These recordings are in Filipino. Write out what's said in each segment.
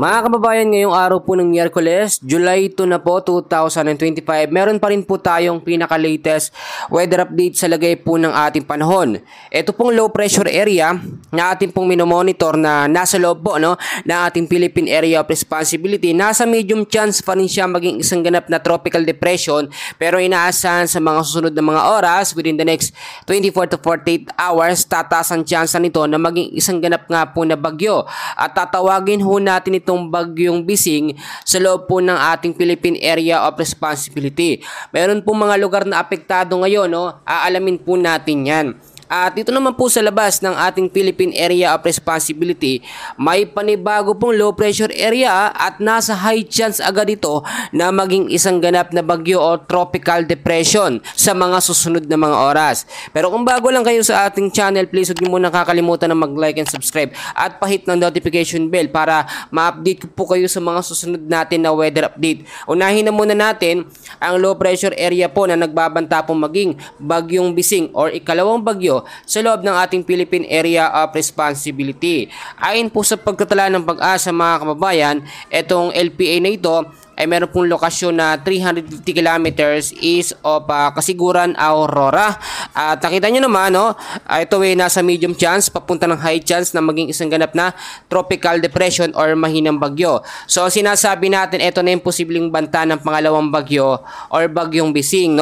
Mga kababayan, ngayong araw po ng Miyerkules, July 2 na po, 2025, meron pa rin po tayong pinaka-latest weather update sa lagay po ng ating panahon. Ito pong low pressure area na ating pong minomonitor na nasa loob po ng ating Philippine Area of Responsibility. Nasa medium chance pa rin siya maging isang ganap na tropical depression, pero inaasahan sa mga susunod na mga oras within the next 24 to 48 hours, tataas ang chance nito na maging isang ganap nga po na bagyo. At tatawagin ho natin itong bagyong Bising sa loob po ng ating Philippine Area of Responsibility. Meron po mga lugar na apektado ngayon, aalamin po natin yan. At dito naman po sa labas ng ating Philippine Area of Responsibility, may panibago pong low pressure area at nasa high chance agad ito na maging isang ganap na bagyo o tropical depression sa mga susunod na mga oras. Pero kung bago lang kayo sa ating channel, please huwag niyo muna kakalimutan na mag-like and subscribe at pahit ng notification bell para ma-update po kayo sa mga susunod natin na weather update. Unahin na muna natin ang low pressure area po na nagbabanta pong maging bagyong Bising or ikalawang bagyo sa loob ng ating Philippine Area of Responsibility. Ayon po sa pagtatala ng Pag-asa, mga kababayan, itong LPA na ito ay meron pong lokasyon na 350 kilometers east of Kasiguran, Aurora. At nakita nyo naman, ito ay nasa medium chance papunta ng high chance na maging isang ganap na tropical depression or mahinang bagyo. So sinasabi natin, ito na yung posibleng banta ng pangalawang bagyo or bagyong Bising.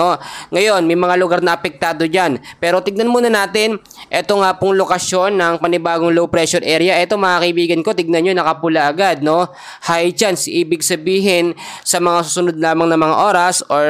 Ngayon, may mga lugar na apektado dyan. Pero tignan muna natin, ito nga pong lokasyon ng panibagong low pressure area. Ito, mga kaibigan ko, tignan nyo, nakapula agad. High chance, ibig sabihin, sa mga susunod lamang na mga oras or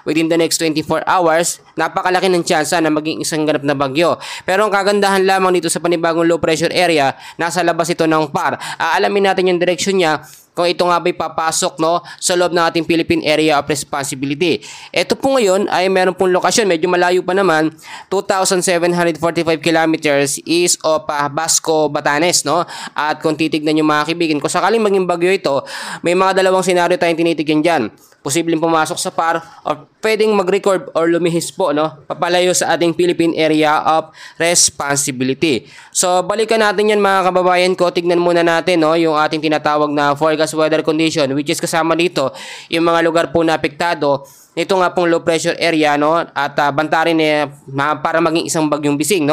within the next 24 hours, napakalaki ng tsansa na maging isang ganap na bagyo. Pero ang kagandahan lamang dito sa panibagong low pressure area, nasa labas ito ng PAR. Alamin natin yung direction niya kung ito nga ba'y papasok sa loob ng ating Philippine Area of Responsibility. Ito po ngayon ay meron pong lokasyon, medyo malayo pa naman, 2,745 kilometers east of Basco, Batanes. At kung titignan nyo, mga kaibigan, kung sakaling maging bagyo ito, may mga dalawang senaryo tayong tinitigyan dyan. Posibleng pumasok sa PAR or pwedeng mag-record or lumihis po papalayo sa ating Philippine Area of Responsibility. So balikan natin yan, mga kababayan ko. Tignan muna natin yung ating tinatawag na forecast weather condition, which is kasama dito yung mga lugar po na apektado nito nga pong low pressure area at banta rin para maging isang bagyong Bising.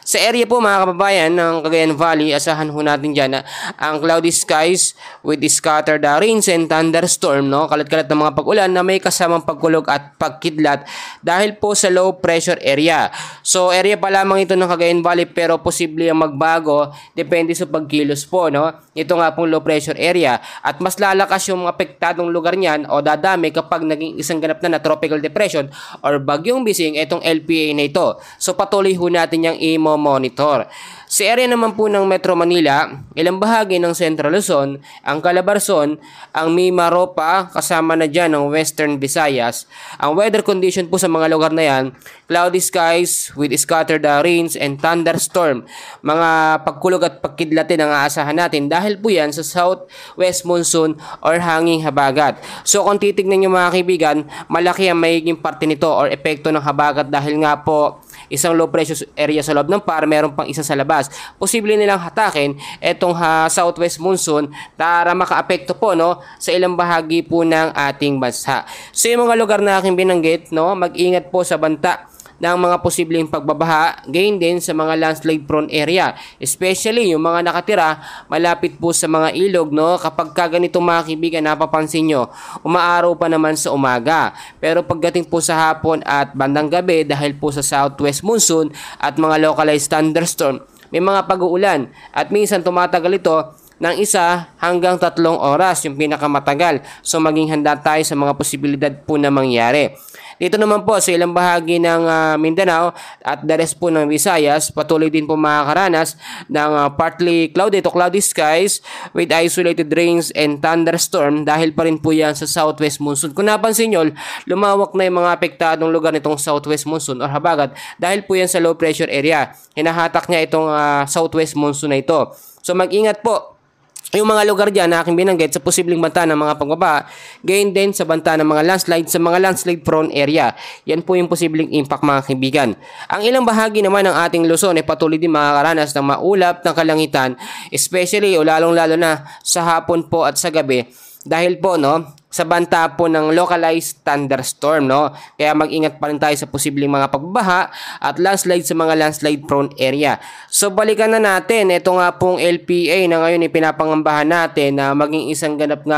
Sa area po, mga kababayan, ng Cagayan Valley, asahan ho natin dyan ang cloudy skies with scattered rains and thunderstorm, kalat-kalat ng mga pag-ulan na may kasamang pagkulog at pagkidlat dahil po sa low pressure area. So area pa lamang ito ng Cagayan Valley, pero posible ang magbago depende sa pagkilos po. Ito nga pong low pressure area at mas lalakas yung apektadong lugar niyan o dadami kapag naging isang ganap na tropical depression or bagyong Bising itong LPA na ito. So patuloy ho natin yung i-monitor. Sa area naman po ng Metro Manila, ilang bahagi ng Central Luzon, ang Calabarzon, ang Mimaropa, kasama na dyan ng Western Visayas. Ang weather condition po sa mga lugar na yan, cloudy skies with scattered rains and thunderstorm. Mga pagkulog at pagkidlatin ang aasahan natin dahil po yan sa southwest monsoon or hanging habagat. So kung titignan nyo, mga kaibigan, malaki ang magiging parte nito or epekto ng habagat dahil nga po isang low pressure area sa loob ng PAR, meron pang isa sa labas. Posible nilang hatakin itong southwest monsoon para makaapekto po sa ilang bahagi po ng ating bansa. So yung mga lugar na aking binanggit, mag-ingat po sa banta ng mga posibleng pagbabaha, gain din sa mga landslide prone area, especially yung mga nakatira malapit po sa mga ilog. Kapag ganito, mga kaibigan, napapansin nyo, umaaraw pa naman sa umaga, pero pagdating po sa hapon at bandang gabi, dahil po sa southwest monsoon at mga localized thunderstorm, may mga pag-uulan at minsan tumatagal ito ng 1 hanggang 3 oras, yung pinakamatagal. So maging handa tayo sa mga posibilidad po na mangyari. Dito naman po sa ilang bahagi ng Mindanao at the rest po ng Visayas, patuloy din po makakaranas ng partly cloudy to cloudy skies with isolated rains and thunderstorm dahil pa rin po yan sa southwest monsoon. Kung napansin nyo, lumawak na yung mga apektadong lugar nitong southwest monsoon or habagat dahil po yan sa low pressure area. Hinahatak niya itong southwest monsoon na ito. So mag-ingat po yung mga lugar dyan na aking binanggit sa posibleng banta ng mga pagbabaha, gayon din sa banta ng mga landslide sa mga landslide prone area. Yan po yung posibleng impact mga kaibigan. Ang ilang bahagi naman ng ating Luzon ay patuloy din makakaranas ng maulap ng kalangitan, especially o lalong-lalo na sa hapon po at sa gabi dahil po sa banta po ng localized thunderstorm, Kaya mag-ingat pa rin tayo sa posibleng mga pagbaha at landslide sa mga landslide prone area. So balikan na natin, ito nga pong LPA na ngayon ipinapangambahan natin na maging isang ganap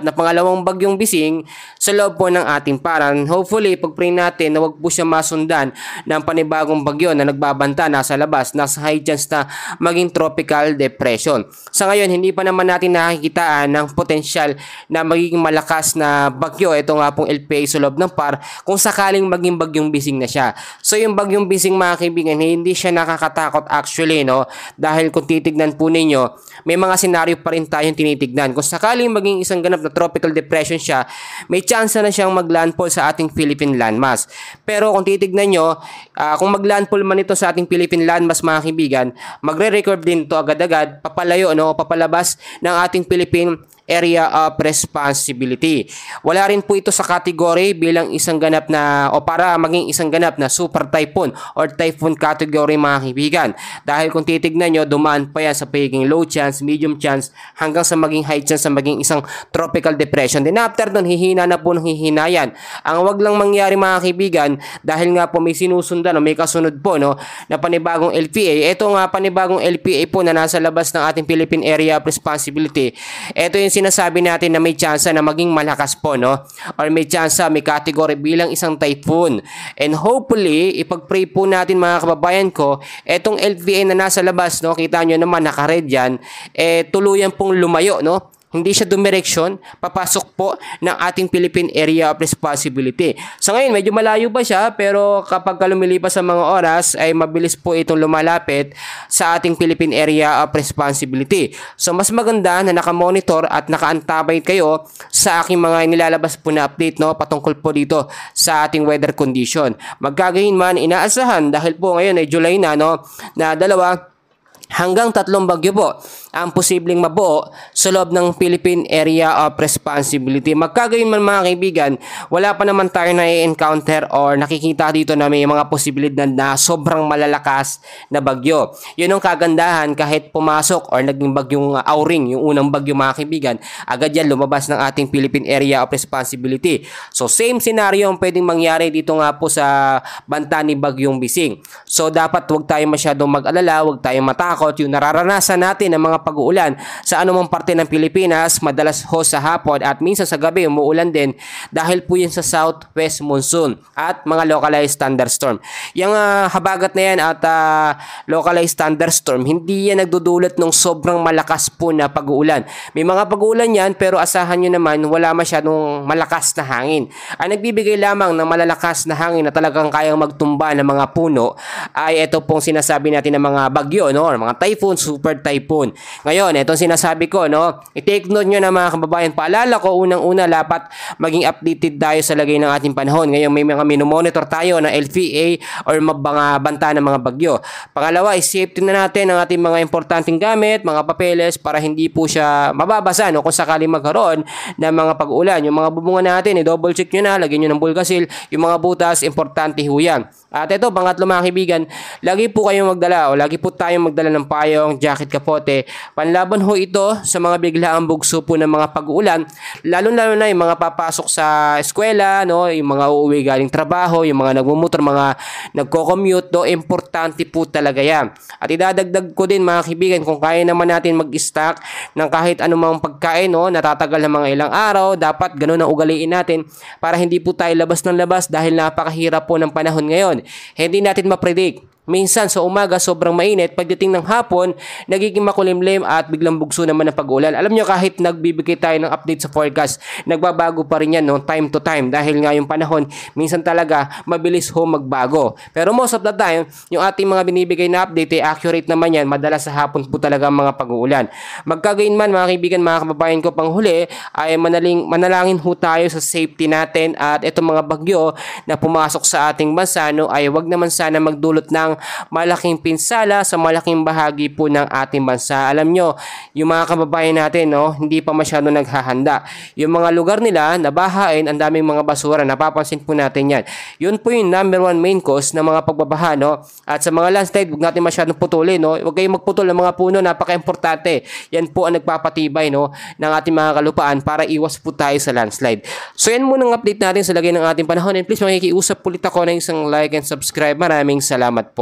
na pangalawang bagyong Bising sa loob po ng ating paran. Hopefully, pag-pray natin na wag po siya masundan ng panibagong bagyo na nagbabanta nasa labas, nasa high chance na maging tropical depression. Sa ngayon, hindi pa naman natin nakikitaan ng potensyal na magiging malakas na bagyo. Ito nga pong LPA sa loob ng PAR kung sakaling maging bagyong Bising na siya. So yung bagyong Bising mga kaibigan, hindi siya nakakatakot actually, dahil kung titignan po ninyo, may mga senaryo pa rin tayong tinitignan. Kung sakaling maging isang ganap na tropical depression siya, may chance na siyang maglandfall sa ating Philippine landmass. Pero kung titignan nyo, kung maglandfall man ito sa ating Philippine landmass mga kaibigan, magre-record din ito agad-agad, papalayo o papalabas ng ating Philippine area of responsibility. Wala rin po ito sa category bilang isang ganap na o para maging isang ganap na super typhoon or typhoon category mga kaibigan. Dahil kung titignan nyo, dumaan pa yan sa pagiging low chance, medium chance, hanggang sa maging high chance sa maging isang tropical depression. Then after nun, hihina na po ng hihina yan. Ang wag lang mangyari mga kaibigan, dahil nga po may sinusundan o may kasunod po na panibagong LPA. Ito nga panibagong LPA po na nasa labas ng ating Philippine area of responsibility. Ito yung sinasabi natin na may chance na maging malakas po, or may chance may category bilang isang typhoon. And hopefully, ipag-pray po natin mga kababayan ko, etong LPA na nasa labas, kita nyo naman naka-red yan, tuluyan pong lumayo, Hindi siya dumireksyon, papasok po ng ating Philippine Area of Responsibility. Sa ngayon, medyo malayo pa siya, pero kapag lumilipas sa mga oras, ay mabilis po itong lumalapit sa ating Philippine Area of Responsibility. So, mas maganda na nakamonitor at nakaantabay kayo sa aking mga nilalabas po na update, patungkol po dito sa ating weather condition. Magkagayon man, inaasahan, dahil po ngayon ay July na, na 2 hanggang 3 bagyo po ang posibleng mabuo sa loob ng Philippine Area of Responsibility. Magkagayon man mga kaibigan, wala pa naman tayo na i-encounter or nakikita dito na may mga posibilidad na sobrang malalakas na bagyo. Yun ang kagandahan, kahit pumasok or naging bagyong Auring, yung unang bagyo mga kaibigan, agad yan lumabas ng ating Philippine Area of Responsibility. So same scenario ang pwedeng mangyari dito nga po sa banta ni bagyong Bising. So dapat huwag tayo masyadong mag-alala, huwag tayong matakot. Yung nararanasan natin ng mga pag-uulan sa anumang parte ng Pilipinas, madalas sa hapon at minsan sa gabi umuulan din dahil po yan sa southwest monsoon at mga localized thunderstorm. Yung habagat na yan at localized thunderstorm, hindi yan nagdudulot ng sobrang malakas po na pag-uulan. May mga pag-uulan yan, pero asahan nyo naman wala masyadong malakas na hangin. Ang nagbibigay lamang ng malalakas na hangin na talagang kayang magtumba ng mga puno ay ito pong sinasabi natin ng mga bagyo, or mga typhoon, super typhoon. Ngayon, itong sinasabi ko, i-take note nyo na mga kababayan. Paalala ko, unang-una, dapat maging updated tayo sa lagay ng ating panahon. Ngayon, may mga minomonitor tayo na LPA or mga banta ng mga bagyo. Pangalawa, i-safety na natin ang ating mga importanteng gamit, mga papeles, para hindi po siya mababasa, kung sakaling magkaroon ng mga pag-ulan. Yung mga bubungan natin, i-double check nyo na, lagyan nyo ng bulgasil. Yung mga butas, importante ho yan. At ito, pangatlo mga kaibigan, lagi po kayong magdala o lagi po tayong magdala ng payong, jacket, kapote. Panlaban ho ito sa mga biglaang bugso po ng mga pag-uulan, lalo-lalo na yung mga papasok sa eskwela, yung mga uuwi galing trabaho, yung mga nagmumotor, mga nagko-commute, importante po talaga yan. At idadagdag ko din mga kaibigan, kung kaya naman natin mag-stock ng kahit anumang pagkain, natatagal ng mga ilang araw, dapat ganun ang ugaliin natin para hindi po tayo labas ng labas dahil napakahirap po ng panahon ngayon. Hindi natin ma-predict. Minsan sa umaga sobrang mainit, pagdating ng hapon nagiging makulimlim at biglang bugso naman ng pag-ulan. Alam nyo, kahit nagbibigay tayo ng update sa forecast, nagbabago pa rin yan time to time dahil nga yung panahon minsan talaga mabilis magbago. Pero most of the time, yung ating mga binibigay na update ay accurate naman yan. Madalas sa hapon po talaga ang mga pag-uulan. Magkagayon man mga kaibigan, mga kababayan ko, panghuli ay manalangin ho tayo sa safety natin at itong mga bagyo na pumasok sa ating bansa ay wag naman sana magdulot ng ng malaking pinsala sa malaking bahagi po ng ating bansa. Alam nyo, yung mga kababayan natin, no, hindi pa masyado naghahanda. Yung mga lugar nila, nabahain, ang daming mga basura, napapansin po natin yan. Yun po yung number one main cause ng mga pagbabaha, no? At sa mga landslide, huwag natin masyadong putulin, no? Huwag kayong magputol ng mga puno, napaka-importante. Yan po ang nagpapatibay, no, ng ating mga kalupaan para iwas po tayo sa landslide. So yan muna ang update natin sa lagay ng ating panahon, and please makikiusap ulit ako ng isang like and subscribe. Maraming salamat po.